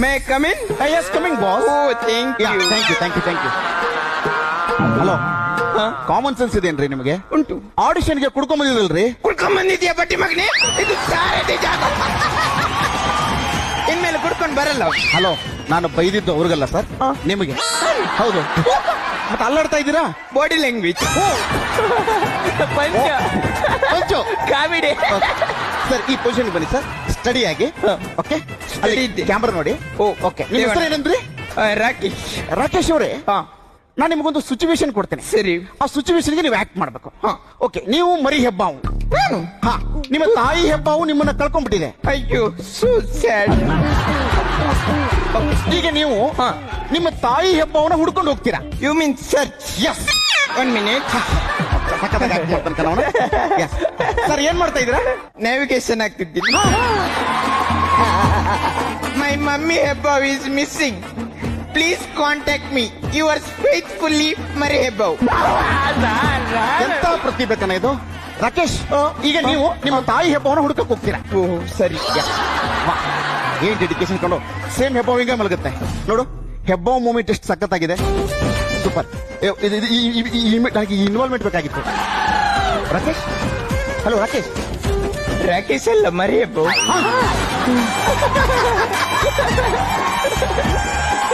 May come in? Yes coming boss. Oh thank you. Thank you. Hello, common sense ಇದೆಯೇನ್ರಿ ನಿಮಗೆ? ಉಂಟು. ಆಡಿಷನ್ಗೆ ಕುಡ್ಕೊಂಡ್ ಬಂದಿದಲ್ರಿ? ಕುಡ್ಕೊಂಡ್ ಬಂದಿದ್ಯಾ ಬಟ್ಟಿ ಮಗನೇ? ಇದು ಸಾರಥಿ ಜಾಗ. ಇನ್ಮೇಲೆ ಕುಡ್ಕೊಂಡ್ ಬರಲ್ಲ. ಹಲೋ, ನಾನು ಬೈದಿದ್ದು ಅವ್ರಿಗಲ್ಲ ಸರ್, ನಿಮಗೆ. ಹೌದು, ಮತ್ತೆ ಅಲ್ಲಾಡ್ತಾ ಇದ್ದೀರಾ? Body language. ಕಾಮಿಡಿ. ಸರ್, ಈ ಪೊಸಿಷನ್ ಬನ್ನಿ ಸರ್, ಸ್ಟಡಿ ಆಗಿ. ಓಕೆ, Steady ಇದ್ದೆ. ಕ್ಯಾಮ್ರಾ ನೋಡಿ. ಓ, ಓಕೆ. ನಿಮ್ಮ ಹೆಸರು ಏನಂದ್ರಿ? ರಾಕೇಶ್. ರಾಕೇಶ್ ಅವರೇ, ಹಾ, ನಾನು ನಿಮಗೊಂದು ಸಿಚುವೇಶನ್ ಕೊಡ್ತೇನೆ. ಸರಿ. ಆ ಸಿಚುವೇಶನ್ಗೆ ನೀವು ಆಕ್ಟ್ ಮಾಡ್ಬೇಕು. ಓಕೆ, ನೀವು ಮರಿ ಹೆಬ್ಬಾವು. ಹಾ, ನಿಮ್ಮ ತಾಯಿ ಹೆಬ್ಬಾವು ನಿಮ್ಮನ್ನ ಕಳ್ಕೊಂಡ್ಬಿಟ್ಟಿದೆ. ಅಯ್ಯೋ, ಸೋ ಸ್ಯಾಡ್. ಈಗ ನೀವು ನಿಮ್ಮ ತಾಯಿ ಹೆಬ್ಬಾವನ್ನ ಹುಡ್ಕೊಂಡು ಹೋಗ್ತೀರಾ. You mean search? Yes. 1 minute. Sir, ಏನ್ ಮಾಡ್ತಾ ಇದ್ದೀರಾ? ನ್ಯಾವಿಗೇಷನ್ ಆಗ್ತಿದ್ದೀನಿ. ಮೈ ಮಮ್ಮಿ ಹೆಬ್ಬಾವ್ is missing. Please contact me. Yours faithfully ಮರಿ ಹೆಬ್ಬಾವ್. ಎಂತ ಪ್ರತಿಭೆ ಕಣ ಇದು, ರಾಕೇಶ್. ಈಗ ನೀವು ನಿಮ್ಮ ತಾಯಿ ಹೆಬ್ಬಾವನ್ನ ಹುಡುಕಕ್ ಹೋಗ್ತೀರಾ. ಓಹ್ ಸರಿ. ಏನ್ ಡೆಡಿಕೇಶನ್ ಕೊಂಡು. ಸೇಮ್ ಹೆಬ್ಬಾವ್ ಹಿಂಗೆ ಮಲಗುತ್ತೆ ನೋಡು. ಹೆಬ್ಬಾವ್ ಮೂಮೆಂಟ್ ಎಷ್ಟು ಸಖತ್ತಾಗಿದೆ. ಸೂಪರ್. ನನಗೆ ಇನ್ವಾಲ್ವ್ಮೆಂಟ್ ಬೇಕಾಗಿತ್ತು. ರಾಕೇಶ್, ಹಲೋ ರಾಕೇಶ್. ರಾಕೇಶ್ ಅಲ್ಲ, ಮರಿ ಹೆಬ್ಬಾವ್.